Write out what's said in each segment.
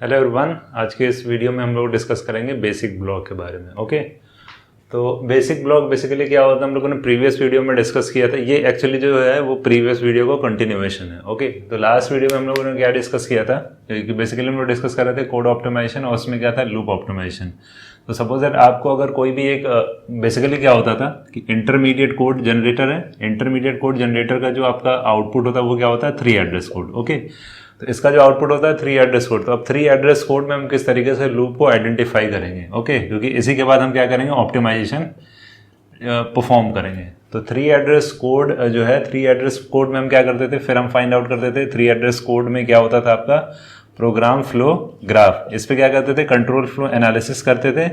Hello everyone, आज के इस वीडियो में हम लोग डिस्कस करेंगे बेसिक ब्लॉक के बारे में। ओके, तो बेसिक ब्लॉक बेसिकली क्या होता है, हम लोगों ने प्रीवियस वीडियो में डिस्कस किया था। ये एक्चुअली जो है वो प्रीवियस वीडियो का कंटिन्यूएशन है। ओके, तो लास्ट वीडियो में हम लोगों ने क्या डिस्कस किया था कि बेसिकली हम लोग डिस्कस कर रहे थे कोड ऑप्टिमाइजेशन, और उसमें क्या था, लूप ऑप्टिमाइजेशन। तो सपोज दैट आपको अगर कोई भी एक बेसिकली क्या होता था कि इंटरमीडिएट कोड जनरेटर है, इंटरमीडिएट कोड जनरेटर का जो आपका आउटपुट होता है वो क्या होता है, 3 एड्रेस कोड। ओके, तो इसका जो आउटपुट होता है 3 एड्रेस कोड। तो अब 3 एड्रेस कोड में हम किस तरीके से लूप को आइडेंटिफाई करेंगे। ओके, क्योंकि इसी के बाद हम क्या करेंगे, ऑप्टिमाइजेशन परफॉर्म करेंगे। तो 3 एड्रेस कोड जो है, 3 एड्रेस कोड में हम क्या करते थे, फिर हम फाइंड आउट करते थे 3 एड्रेस कोड में क्या होता था आपका प्रोग्राम फ्लो ग्राफ। इस पे क्या करते थे, कंट्रोल फ्लो एनालिसिस करते थे।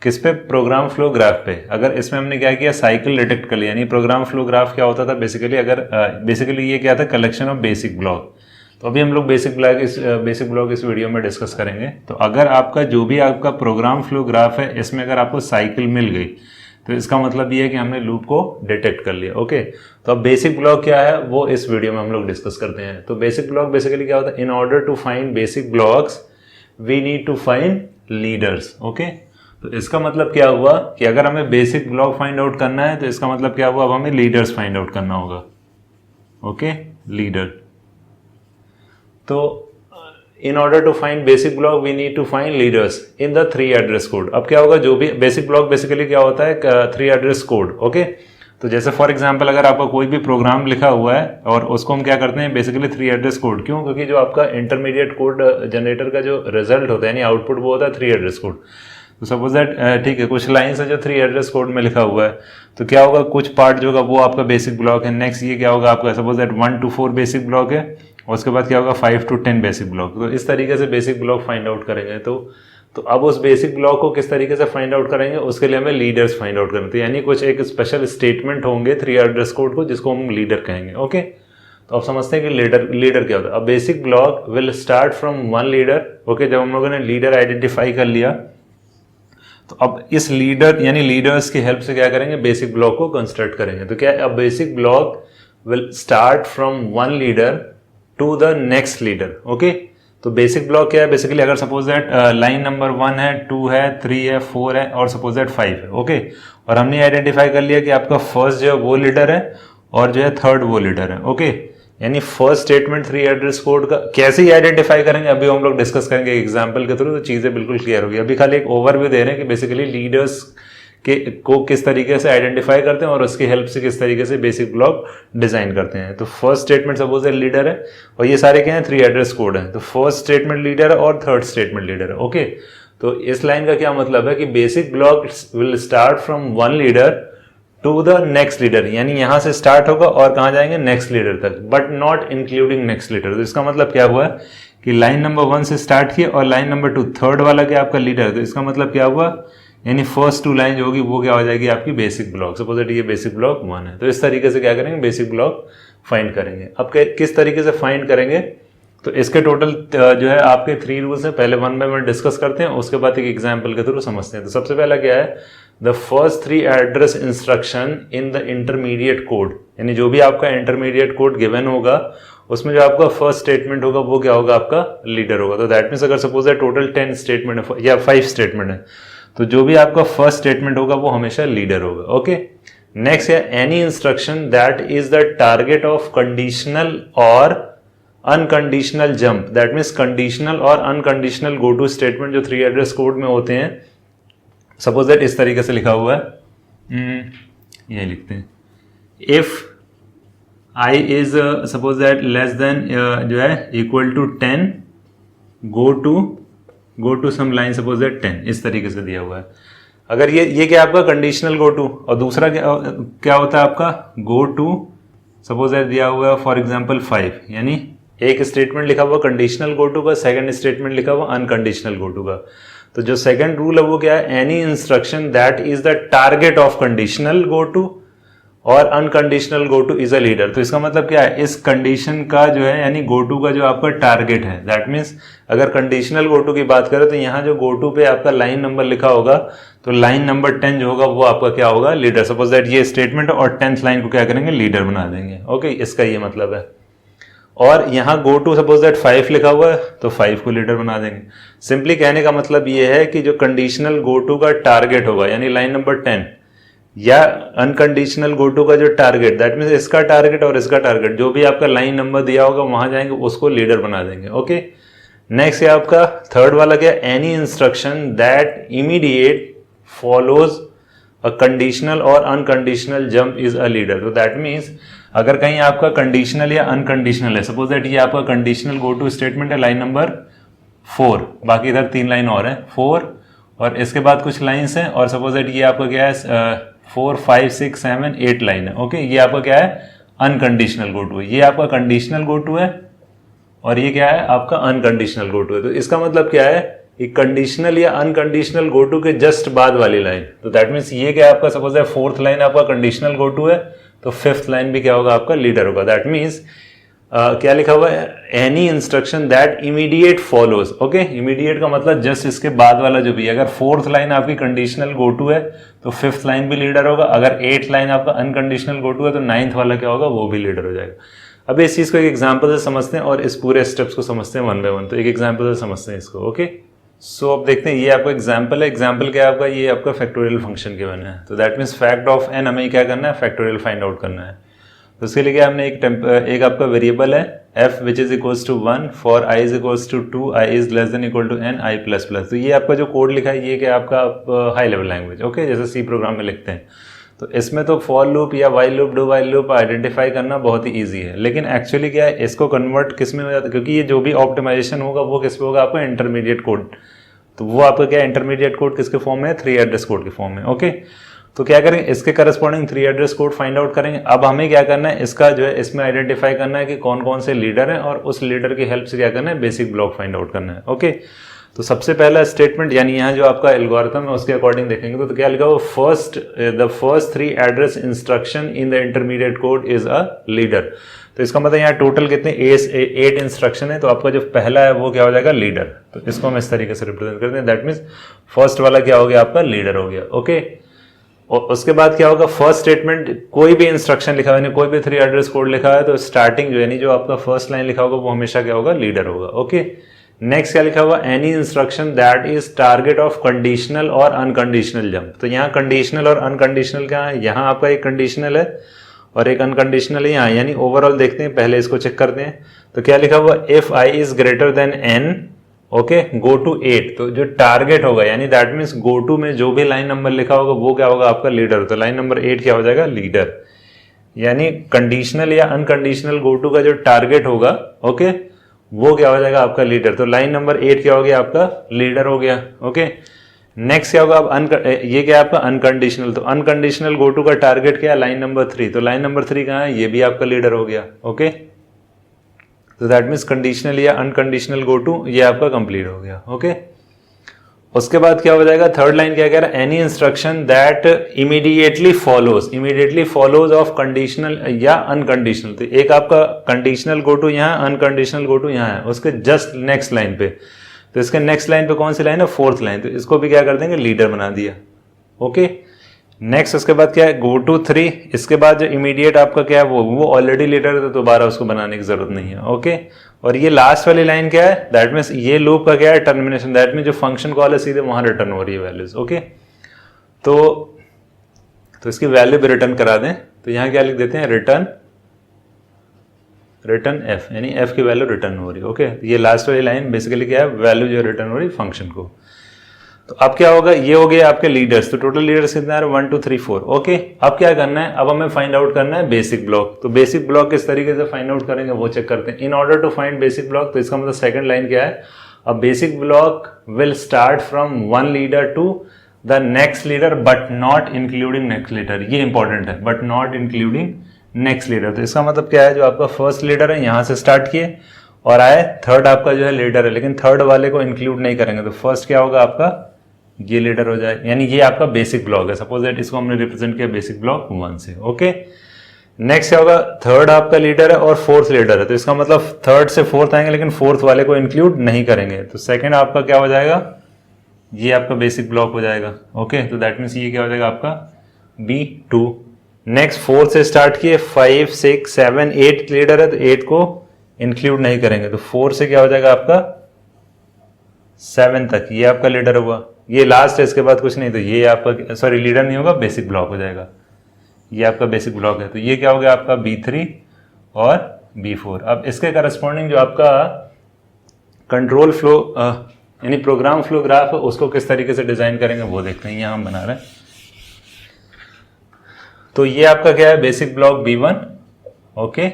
किस पे, प्रोग्राम फ्लो ग्राफ पे। अगर इसमें हमने क्या किया, साइकिल डिटेक्ट कर लिया। यानी प्रोग्राम फ्लो ग्राफ क्या होता था बेसिकली, अगर बेसिकली ये क्या था, कलेक्शन ऑफ बेसिक ब्लॉक। तो अभी हम लोग बेसिक ब्लॉक इस वीडियो में डिस्कस करेंगे। तो अगर आपका जो भी आपका प्रोग्राम फ्लो ग्राफ है, इसमें अगर आपको साइकिल मिल गई तो इसका मतलब ये है कि हमने लूप को डिटेक्ट कर लिया। ओके, तो अब बेसिक ब्लॉक क्या है वो इस वीडियो में हम लोग डिस्कस करते हैं। तो बेसिक ब्लॉक बेसिकली क्या होता है, in order to find basic blocks we need to find leaders. Okay, तो इसका मतलब क्या हुआ कि अगर हमें बेसिक ब्लॉक फाइंड आउट करना है तो इसका मतलब क्या हुआ, अब हमें लीडर्स फाइंड आउट करना होगा। Okay, leader. तो in order to find basic block we need to find leaders in the 3 address code. अब क्या होगा, जो भी बेसिक ब्लॉक बेसिकली क्या होता है, 3 एड्रेस कोड। ओके, तो जैसे फॉर एग्जांपल अगर आपका कोई भी प्रोग्राम लिखा हुआ है और उसको हम क्या करते हैं, बेसिकली 3 एड्रेस कोड। क्यों, क्योंकि जो आपका इंटरमीडिएट कोड जनरेटर का जो रिजल्ट होता है यानी आउटपुट वो होता है 3 एड्रेस कोड। तो सपोज दैट ठीक है, कुछ लाइन्स है जो 3 एड्रेस कोड में लिखा हुआ है, तो क्या होगा, कुछ पार्ट जो होगा वो आपका बेसिक ब्लॉक है। नेक्स्ट ये क्या होगा आपका, suppose that 1 to 4 basic block है, और उसके बाद क्या होगा 5 to 10 बेसिक ब्लॉक। तो इस तरीके से बेसिक ब्लॉक फाइंड आउट करेंगे। तो अब उस बेसिक ब्लॉक को किस तरीके से फाइंड आउट करेंगे, उसके लिए हमें लीडर्स फाइंड आउट करते हैं। यानी कुछ एक स्पेशल स्टेटमेंट होंगे 3 एड्रेस कोड को, जिसको हम लीडर कहेंगे। ओके, तो आप समझते हैं कि लीडर क्या होता है। अब basic block will start from 1 leader. Okay, जब हम लोगों ने लीडर आइडेंटिफाई कर लिया तो अब इस लीडर यानी लीडर्स की हेल्प से क्या करेंगे, बेसिक ब्लॉक को कंस्ट्रक्ट करेंगे। तो क्या, अब basic block will start from 1 leader to the next leader. Okay, तो बेसिक ब्लॉक क्या है बेसिकली, अगर सपोज दैट लाइन नंबर 1 है, 2 है, 3 है, 4 है और सपोज दैट 5 है। ओके, और हमने आइडेंटिफाई कर लिया कि आपका फर्स्ट जो है वो लीडर है और जो है थर्ड वो लीडर है। ओके, यानी फर्स्ट स्टेटमेंट 3 एड्रेस कोड का कैसे ही आइडेंटिफाई करेंगे अभी हम लोग डिस्कस करेंगे एग्जांपल के थ्रू, तो चीजें बिल्कुल क्लियर होगी। अभी खाली एक ओवरव्यू दे रहे हैं कि बेसिकली लीडर्स को किस तरीके से आइडेंटिफाई करते हैं और उसकी हेल्प से किस तरीके से बेसिक ब्लॉक डिजाइन करते हैं। तो फर्स्ट स्टेटमेंट सपोज है लीडर है, और ये सारे क्या है 3 एड्रेस कोड है। तो फर्स्ट स्टेटमेंट लीडर है और थर्ड स्टेटमेंट लीडर है। ओके, तो इस लाइन का क्या मतलब है कि basic block will start from 1 leader to the next leader, यानी यहां से स्टार्ट होगा और कहां जाएंगे, नेक्स्ट लीडर तक, but not including next leader. तो इसका मतलब क्या हुआ कि लाइन नंबर 1 से स्टार्ट किया और लाइन नंबर 2 थर्ड वाला क्या आपका लीडर। तो इसका मतलब क्या हुआ, यानी फर्स्ट 2 लाइन जो होगी वो क्या हो जाएगी आपकी बेसिक ब्लॉक। सपोज दैट ये बेसिक ब्लॉक 1 है। तो इस तरीके से क्या करेंगे, बेसिक ब्लॉक फाइंड करेंगे। अब किस तरीके से फाइंड करेंगे, तो इसके टोटल जो है आपके 3 रूल्स हैं। पहले 1 by 1 डिस्कस करते हैं, उसके बाद एक एग्जाम्पल के थ्रू समझते हैं। तो सबसे पहला क्या है, the first 3 address instruction in the intermediate code, यानी जो भी आपका इंटरमीडिएट कोड गिवन होगा उसमें जो आपका फर्स्ट स्टेटमेंट होगा वो क्या होगा, आपका लीडर होगा। तो दैट मीन्स अगर सपोज है टोटल 10 स्टेटमेंट है या 5 स्टेटमेंट है, तो जो भी आपका फर्स्ट स्टेटमेंट होगा वो हमेशा लीडर होगा। ओके, नेक्स्ट है any instruction that is the target of conditional और unconditional jump. That means conditional और अनकंडीशनल गो टू स्टेटमेंट जो 3 एड्रेस कोड में होते हैं, सपोज दैट इस तरीके से लिखा हुआ है, ये लिखते हैं, if i is suppose that less than जो है equal to 10 go to some line suppose that 10, इस तरीके से दिया हुआ है। अगर ये क्या आपका कंडीशनल गो टू, और दूसरा क्या होता है आपका गो टू सपोज दैट दिया हुआ है फॉर एग्जांपल 5, यानी एक स्टेटमेंट लिखा हुआ कंडीशनल गो टू का, सेकंड स्टेटमेंट लिखा हुआ अनकंडीशनल गो टू का। तो जो सेकंड रूल है वो क्या है, any instruction that is the target of conditional go to और unconditional go to is a leader. तो इसका मतलब क्या है, इस कंडीशन का जो है यानी गो टू का जो आपका टारगेट है, दैट मीन्स अगर कंडीशनल गो टू की बात करें तो यहाँ जो गो टू पे आपका लाइन नंबर लिखा होगा, तो लाइन नंबर 10 जो होगा वो आपका क्या होगा, लीडर। सपोज दैट ये स्टेटमेंट और 10th लाइन को क्या करेंगे, लीडर बना देंगे। ओके, इसका ये मतलब है। और यहाँ गो टू सपोज दैट 5 लिखा हुआ है तो 5 को लीडर बना देंगे। सिंपली कहने का मतलब ये है कि जो कंडीशनल गो टू का टारगेट होगा यानी लाइन नंबर 10 या अनकंडीशनल गो टू का जो टारगेट, दैट मीन्स इसका टारगेट और इसका टारगेट जो भी आपका लाइन नंबर दिया होगा वहां जाएंगे उसको लीडर बना देंगे। ओके, नेक्स्ट है आपका थर्ड वाला क्या, any instruction that immediate follows a conditional और unconditional jump is a leader. तो दैट मीन्स अगर कहीं आपका कंडीशनल या अनकंडीशनल है, सपोज दैट ये आपका कंडीशनल गो टू स्टेटमेंट है लाइन नंबर 4, बाकी इधर 3 लाइन और है 4 और इसके बाद कुछ लाइन्स हैं और सपोज दैट ये आपका क्या है 4 5 6 7 8 लाइन है। ओके, ये आपका क्या है अनकंडीशनल गो टू है, ये आपका कंडीशनल गो टू है और ये क्या है आपका अनकंडीशनल गो टू है। तो इसका मतलब क्या है, कंडीशनल या अनकंडीशनल गो टू के जस्ट बाद वाली लाइन। तो दैट मीन्स ये क्या आपका सपोज है 4th लाइन आपका कंडीशनल गो टू है तो 5th लाइन भी क्या होगा आपका लीडर होगा। दैट मीन्स क्या लिखा हुआ है, any instruction that immediate follows. Okay, immediate का मतलब जस्ट इसके बाद वाला जो भी है, अगर 4th लाइन आपकी कंडीशनल गो टू है तो 5th लाइन भी लीडर होगा, अगर 8th लाइन आपका अनकंडीशनल गो टू है तो 9th वाला क्या होगा वो भी लीडर हो जाएगा। अब इस चीज को एक एग्जाम्पल से समझते हैं और इस पूरे स्टेप्स को समझते हैं 1 by 1। तो एक एग्जाम्पल से समझते हैं इसको। ओके, सो अब देखते हैं, ये आपका एग्जाम्पल है। एग्जाम्पल क्या है आपका, ये आपका फैक्टोरियल फंक्शन के बना है। तो that means fact of n हमें क्या करना है, फैक्टोरियल फाइंड आउट करना है। तो उसके लिए क्या हमने एक आपका वेरिएबल है f which is equals to 1 for i is equals to 2 i is less than equal to n i plus plus. तो ये आपका जो कोड लिखा है ये क्या आपका हाई लेवल लैंग्वेज, ओके, जैसे सी प्रोग्राम में लिखते हैं। तो इसमें तो फॉर लूप या while loop do while loop identify करना बहुत ही ईजी है, लेकिन एक्चुअली क्या है इसको कन्वर्ट किस में हो जाता है, क्योंकि ये जो भी ऑप्टिमाइजेशन होगा वो किस पे होगा आपका इंटरमीडिएट कोड। तो वो आपका क्या इंटरमीडिएट कोड किसके फॉर्म में है, 3 एड्रेस कोड के फॉर्म में। ओके, तो क्या करेंगे, इसके corresponding 3 address code find out करेंगे। अब हमें क्या करना है, इसका जो है इसमें आइडेंटिफाई करना है कि कौन कौन से लीडर हैं और उस लीडर की हेल्प से क्या करना है, बेसिक ब्लॉक फाइंड आउट करना है। ओके, तो सबसे पहला स्टेटमेंट यानी यहाँ जो आपका एल्गोरिथम है उसके अकॉर्डिंग देखेंगे तो क्या लिखा हुआ, the first 3 address instruction in the intermediate code is a leader. तो इसका मतलब यहाँ टोटल कितने 8 इंस्ट्रक्शन है, तो आपका जो पहला है वो क्या हो जाएगा, लीडर। तो इसको हम इस तरीके से रिप्रेजेंट करते हैं, दैट मीन्स फर्स्ट वाला क्या हो गया आपका, लीडर हो गया। ओके, और उसके बाद क्या होगा, फर्स्ट स्टेटमेंट कोई भी इंस्ट्रक्शन लिखा है, कोई भी 3 एड्रेस कोड लिखा है तो स्टार्टिंग जो यानी जो आपका फर्स्ट लाइन लिखा होगा वो हमेशा क्या होगा, लीडर होगा। ओके, नेक्स्ट क्या लिखा हुआ, any instruction that is target of conditional और अनकंडीशनल जंप। तो यहाँ कंडीशनल और अनकंडीशनल क्या है, यहाँ आपका एक कंडीशनल है और एक अनकंडीशनल है यहाँ, यानी ओवरऑल देखते हैं, पहले इसको चेक करते हैं। तो क्या लिखा हुआ, if I is greater than n, okay, go to 8। तो जो टारगेट होगा यानी दैट मीन्स गो टू में जो भी लाइन नंबर लिखा होगा वो क्या होगा आपका लीडर। तो लाइन नंबर 8 क्या हो जाएगा, लीडर। यानी कंडीशनल या अनकंडीशनल गो टू का जो टारगेट होगा, ओके, वो क्या हो जाएगा आपका लीडर। तो लाइन नंबर 8 क्या हो गया आपका, लीडर हो गया। ओके, नेक्स्ट क्या होगा, अब ये क्या है आपका अनकंडीशनल। तो अनकंडीशनल गो टू का टारगेट क्या है, लाइन नंबर 3। तो लाइन नंबर 3 कहाँ है, ये भी आपका लीडर हो गया। ओके, तो दैट मीन्स कंडीशनल या अनकंडीशनल गो टू ये आपका कंप्लीट हो गया। ओके, उसके बाद क्या हो जाएगा, थर्ड लाइन क्या कह रहा है, any instruction that immediately follows of conditional या अनकंडीशनल। तो एक आपका कंडीशनल गो टू यहाँ, अनकंडीशनल गो टू यहाँ है, उसके जस्ट नेक्स्ट लाइन पे। तो इसके नेक्स्ट लाइन पे कौन सी लाइन है, 4th लाइन। तो इसको भी क्या कर देंगे, लीडर बना दिया। ओके, नेक्स्ट उसके बाद क्या है, गो टू 3। इसके बाद जो इमीडिएट आपका क्या है वो ऑलरेडी लीडर है तो दोबारा उसको बनाने की जरूरत नहीं है। ओके, और ये लास्ट वाली लाइन क्या है, दैट मीन्स ये लूप का क्या है, टर्मिनेशन। दैट मीन्स जो फंक्शन कॉल है सीधे वहां रिटर्न हो रही है वैल्यूज। ओके, तो इसकी वैल्यू भी रिटर्न करा दें। तो यहाँ क्या लिख देते हैं, रिटर्न f, यानी f की वैल्यू रिटर्न हो रही है। ओके, ये लास्ट वाली लाइन बेसिकली क्या है, वैल्यू जो रिटर्न हो रही है फंक्शन को। तो अब क्या होगा, ये हो गए आपके लीडर्स। तो टोटल लीडर्स कितने आ रहे हैं, 1 2 3 4। ओके, अब क्या करना है, अब हमें फाइंड आउट करना है बेसिक ब्लॉक। तो बेसिक ब्लॉक किस तरीके से फाइंड आउट करेंगे वो चेक करते हैं। In order to find basic block, तो इसका मतलब सेकंड लाइन क्या है, a basic block will start from 1 leader to the next leader but not including next leader. ये इंपॉर्टेंट है, but not including next leader. तो इसका मतलब क्या है, जो आपका फर्स्ट लीडर है यहां से स्टार्ट किए और आए, थर्ड आपका जो है लीडर है, लेकिन थर्ड वाले को इंक्लूड नहीं करेंगे। तो फर्स्ट क्या होगा आपका, ये लीडर हो जाए, यानी ये आपका बेसिक ब्लॉक है। सपोज दैट इसको हमने रिप्रेजेंट किया बेसिक ब्लॉक 1 से। ओके, नेक्स्ट क्या होगा, थर्ड आपका लीडर है और 4th लीडर है। तो इसका मतलब थर्ड से 4th आएंगे लेकिन 4th वाले को इंक्लूड नहीं करेंगे। तो सेकंड आपका क्या हो जाएगा, ये आपका बेसिक ब्लॉक हो जाएगा। ओके, तो दैट मीन्स ये क्या हो जाएगा आपका B2। नेक्स्ट 4 से स्टार्ट किए, 5 6 7 8 लीडर है तो 8 को इंक्लूड नहीं करेंगे तो 4 से क्या हो जाएगा आपका 7 तक, ये आपका लीडर हुआ, ये लास्ट है, इसके बाद कुछ नहीं, तो ये आपका सॉरी लीडर नहीं होगा, बेसिक ब्लॉक हो जाएगा, ये आपका बेसिक ब्लॉक है। तो ये क्या हो गया आपका B3 और B4। अब इसके करस्पॉन्डिंग जो आपका कंट्रोल फ्लो यानी प्रोग्राम फ्लो ग्राफ है उसको किस तरीके से डिजाइन करेंगे वो देखते हैं। यहाँ हम बना रहे हैं, तो ये आपका क्या है बेसिक ब्लॉक B1, ओके।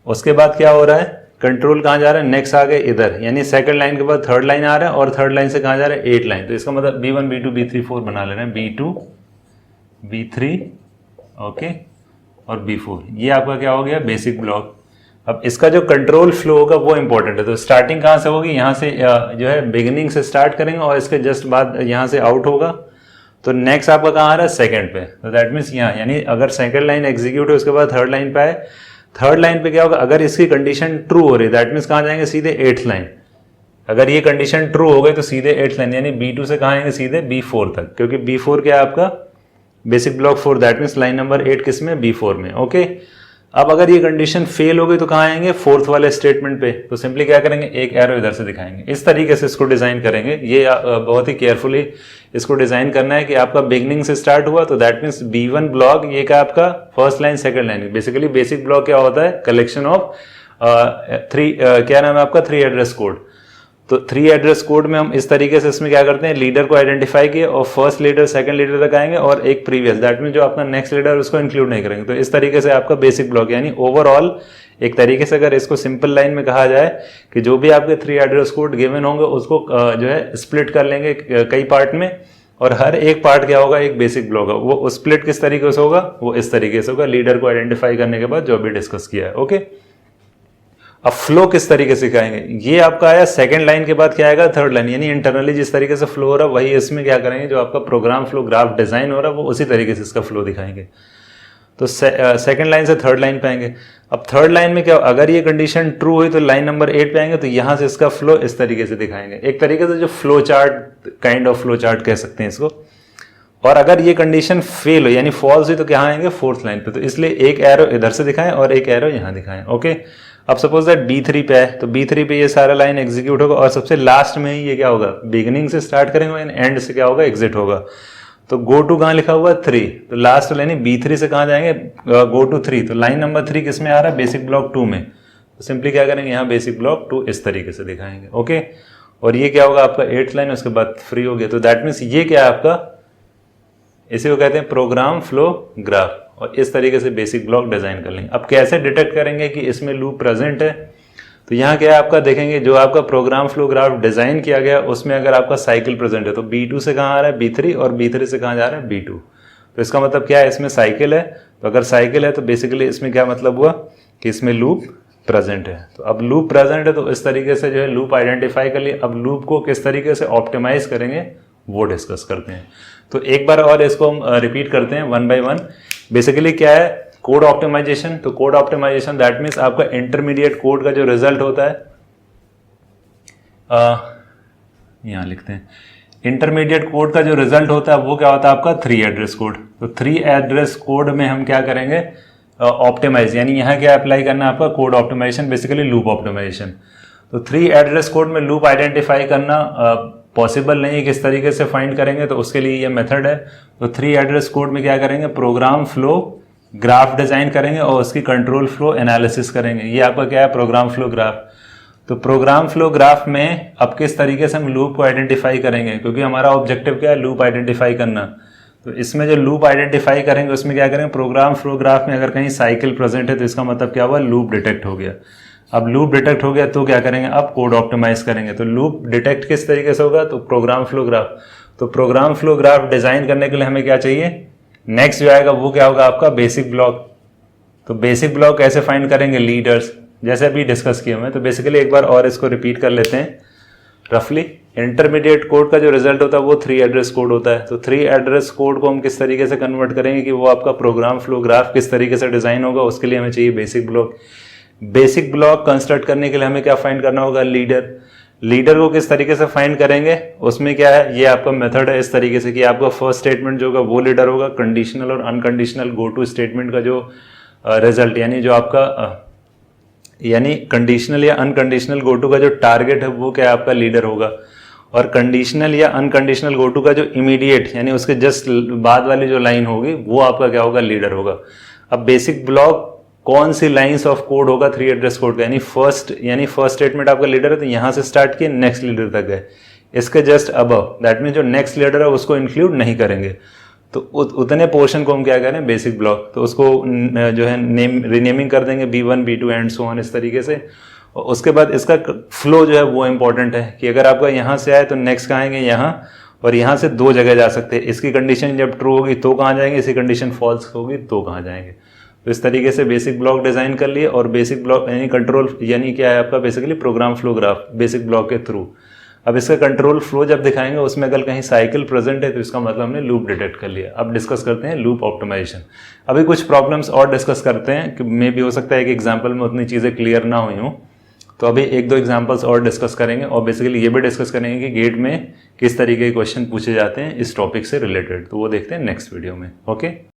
उसके बाद क्या हो रहा है, कंट्रोल कहाँ जा रहा है, नेक्स्ट आ गए इधर, यानी सेकंड लाइन के बाद थर्ड लाइन आ रहा है, और थर्ड लाइन से कहाँ जा रहा है 8 लाइन। तो इसका मतलब B1 B2 B3 4 बना ले रहे हैं, B2 B3 ओके और B4। ये आपका क्या हो गया बेसिक ब्लॉक। अब इसका जो कंट्रोल फ्लो होगा वो इंपॉर्टेंट है। तो स्टार्टिंग कहाँ से होगी, यहाँ से जो है बिगिनिंग से स्टार्ट करेंगे और इसके जस्ट बाद यहाँ से आउट होगा। तो नेक्स्ट आपका कहाँ आ रहा है सेकंड पे, तो दैट मीन्स यहाँ, यानी अगर सेकंड लाइन एग्जीक्यूट है उसके बाद थर्ड लाइन पे आए, थर्ड लाइन पे क्या होगा, अगर इसकी कंडीशन ट्रू हो रही है दैट मीन्स कहाँ जाएंगे सीधे 8th लाइन। अगर ये कंडीशन ट्रू हो गई तो सीधे 8th लाइन, यानी B2 से कहाँ आएंगे सीधे B4 तक, क्योंकि B4 क्या है आपका basic block 4, that means line number 8 किस में B4 में, ओके। अब अगर ये कंडीशन फेल हो गई तो कहाँ आएंगे 4th वाले स्टेटमेंट पे, तो सिंपली क्या करेंगे एक एरो इधर से दिखाएंगे। इस तरीके से इसको डिजाइन करेंगे, ये बहुत ही केयरफुली इसको डिजाइन करना है कि आपका बिगनिंग से स्टार्ट हुआ तो दैट मीन्स B1 ब्लॉक ये का आपका first line second line. Basically basic block क्या होता है, कलेक्शन ऑफ 3 क्या नाम है आपका 3 एड्रेस कोड। तो 3 एड्रेस कोड में हम इस तरीके से इसमें क्या करते हैं, लीडर को आइडेंटिफाई किए और फर्स्ट लीडर सेकंड लीडर तक आएंगे और एक प्रीवियस, दैट मीन जो आपका नेक्स्ट लीडर उसको इंक्लूड नहीं करेंगे। तो इस तरीके से आपका बेसिक ब्लॉक, यानी ओवरऑल एक तरीके से अगर इसको सिंपल लाइन में कहा जाए कि जो भी आपके 3 एड्रेस कोड गिवन होंगे उसको जो है स्प्लिट कर लेंगे कई पार्ट में, और हर एक पार्ट क्या होगा एक बेसिक ब्लॉक है। वो स्प्लिट किस तरीके से होगा, वो इस तरीके से होगा, लीडर को आइडेंटिफाई करने के बाद जो अभी डिस्कस किया है, ओके। अब फ्लो किस तरीके से सिखाएंगे, ये आपका आया सेकंड लाइन के बाद क्या आएगा थर्ड लाइन, यानी इंटरनली जिस तरीके से फ्लो हो रहा है वही इसमें क्या करेंगे, जो आपका प्रोग्राम फ्लो ग्राफ डिजाइन हो रहा है वो उसी तरीके से इसका फ्लो दिखाएंगे। तो सेकंड लाइन से थर्ड लाइन पे आएंगे। अब थर्ड लाइन में क्या, अगर ये कंडीशन ट्रू हुई तो लाइन नंबर 8 पे आएंगे, तो यहां से इसका फ्लो इस तरीके से दिखाएंगे, एक तरीके से जो flow chart kind of flow chart कह सकते हैं इसको। और अगर ये कंडीशन फेल हो यानी फॉल्स हुई तो क्या आएंगे 4th लाइन पे, तो इसलिए एक एरो इधर से दिखाएं और एक एरो यहां दिखाएं, ओके। अब सपोज दैट B3 पे है तो B3 पे ये सारा लाइन एग्जीक्यूट होगा और सबसे लास्ट में ही ये क्या होगा, बिगिनिंग से स्टार्ट करेंगे एंड से क्या होगा एग्जिट होगा। तो गो टू कहाँ लिखा हुआ है 3, तो लास्ट लाइन B3 से कहाँ जाएंगे गो टू 3, तो लाइन नंबर 3 किस में आ रहा है बेसिक ब्लॉक 2 में। तो सिंपली क्या करेंगे यहाँ बेसिक ब्लॉक 2 इस तरीके से दिखाएंगे, ओके। और ये क्या होगा आपका 8th लाइन, उसके बाद फ्री हो गया। तो दैट मीन्स ये क्या है आपका, इसी को कहते हैं प्रोग्राम फ्लो ग्राफ, और इस तरीके से बेसिक ब्लॉक डिजाइन कर लेंगे। अब कैसे डिटेक्ट करेंगे कि इसमें लूप प्रेजेंट है, तो यहाँ क्या है आपका देखेंगे जो आपका प्रोग्राम फ्लो ग्राफ डिजाइन किया गया उसमें अगर आपका साइकिल प्रेजेंट है तो B2 से कहाँ आ रहा है B3 और B3 से कहाँ जा रहा है B2। तो इसका मतलब क्या है, इसमें साइकिल है, तो अगर साइकिल है तो बेसिकली इसमें क्या मतलब हुआ कि इसमें लूप प्रेजेंट है। तो अब लूप प्रेजेंट है तो इस तरीके से जो है लूप आइडेंटिफाई कर लिए। अब लूप को किस तरीके से ऑप्टिमाइज करेंगे वो डिस्कस करते हैं। तो एक बार और इसको हम रिपीट करते हैं 1 by 1। बेसिकली क्या है कोड ऑप्टिमाइजेशन, तो कोड ऑप्टिमाइजेशन दैट मीन्स आपका इंटरमीडिएट कोड का जो रिजल्ट होता है, यहां लिखते हैं इंटरमीडिएट कोड का जो रिजल्ट होता है वो क्या होता है आपका 3 एड्रेस कोड। तो 3 एड्रेस कोड में हम क्या करेंगे ऑप्टिमाइज, यानी यहाँ क्या अप्लाई करना है आपका code optimisation, basically loop optimisation. तो 3 एड्रेस कोड में लूप आइडेंटिफाई करना पॉसिबल नहीं है, किस तरीके से फाइंड करेंगे, तो उसके लिए ये मेथड है। तो 3 एड्रेस कोड में क्या करेंगे प्रोग्राम फ्लो ग्राफ डिजाइन करेंगे और उसकी कंट्रोल फ्लो एनालिसिस करेंगे। ये आपका क्या है प्रोग्राम फ्लो ग्राफ। तो प्रोग्राम फ्लो ग्राफ में अब किस तरीके से हम लूप को आइडेंटिफाई करेंगे, क्योंकि हमारा ऑब्जेक्टिव क्या है लूप आइडेंटिफाई करना। तो इसमें जो लूप आइडेंटिफाई करेंगे उसमें क्या करेंगे प्रोग्राम फ्लो ग्राफ में अगर कहीं साइकिल प्रेजेंट है तो इसका मतलब क्या हुआ लूप डिटेक्ट हो गया। अब लूप डिटेक्ट हो गया तो क्या करेंगे अब कोड ऑप्टिमाइज करेंगे। तो लूप डिटेक्ट किस तरीके से होगा, तो प्रोग्राम फ्लो ग्राफ। तो प्रोग्राम फ्लो ग्राफ डिजाइन करने के लिए हमें क्या चाहिए, नेक्स्ट जो आएगा वो क्या होगा आपका बेसिक ब्लॉक। तो बेसिक ब्लॉक कैसे फाइंड करेंगे, लीडर्स, जैसे अभी डिस्कस किया हमने। तो बेसिकली एक बार और इसको रिपीट कर लेते हैं रफली। इंटरमीडिएट कोड का जो रिजल्ट होता है वो 3 एड्रेस कोड होता है। तो 3 एड्रेस कोड को हम किस तरीके से कन्वर्ट करेंगे कि वो आपका प्रोग्राम फ्लो ग्राफ किस तरीके से डिजाइन होगा, उसके लिए हमें चाहिए basic block. Basic block construct करने के लिए हमें क्या फाइंड करना होगा, लीडर। लीडर को किस तरीके से फाइंड करेंगे, उसमें क्या है ये आपका मेथड है इस तरीके से कि आपका फर्स्ट स्टेटमेंट जो होगा वो लीडर होगा, कंडीशनल और अनकंडीशनल गो टू स्टेटमेंट का जो रिजल्ट यानी जो आपका यानी कंडीशनल या अनकंडीशनल गो टू का जो टारगेट है वो क्या आपका लीडर होगा, और कंडीशनल या अनकंडीशनल गो टू का जो इमीडिएट यानी उसके जस्ट बाद वाली जो लाइन होगी वो आपका क्या होगा, लीडर होगा। अब बेसिक ब्लॉक कौन सी लाइंस ऑफ कोड होगा 3 एड्रेस कोड का, यानी फर्स्ट स्टेटमेंट आपका लीडर है तो यहां से स्टार्ट किए नेक्स्ट लीडर तक गए, इसके जस्ट अबव दैट मीन जो नेक्स्ट लीडर है उसको इंक्लूड नहीं करेंगे, तो उतने पोर्शन को हम क्या करें, बेसिक ब्लॉक। तो उसको जो है रीनेमिंग कर देंगे B1 B2 and so on इस तरीके से। और उसके बाद इसका फ्लो जो है वो इंपॉर्टेंट है कि अगर आपका यहाँ से आए तो नेक्स्ट कहाँ आएंगे, यहाँ, और यहाँ से 2 जगह जा सकते हैं। इसकी कंडीशन जब ट्रू होगी तो कहाँ जाएंगे, इसकी कंडीशन फॉल्स होगी तो कहाँ जाएंगे। तो इस तरीके से बेसिक ब्लॉक डिजाइन कर लिए। और बेसिक ब्लॉक यानी कंट्रोल यानी क्या है आपका, basically program flow graph basic block के थ्रू। अब इसका कंट्रोल फ्लो जब दिखाएंगे उसमें अगर कहीं साइकिल प्रेजेंट है तो इसका मतलब हमने लूप डिटेक्ट कर लिया। अब डिस्कस करते हैं लूप ऑप्टिमाइजेशन। अभी कुछ प्रॉब्लम्स और डिस्कस करते हैं कि मे भी हो सकता है कि एग्जाम्पल में उतनी चीज़ें क्लियर ना हुई हों, तो अभी 1-2 एग्जाम्पल्स और डिस्कस करेंगे। और बेसिकली ये भी डिस्कस करेंगे कि गेट में किस तरीके के क्वेश्चन पूछे जाते हैं इस टॉपिक से रिलेटेड, तो वो देखते हैं नेक्स्ट वीडियो में। ओके।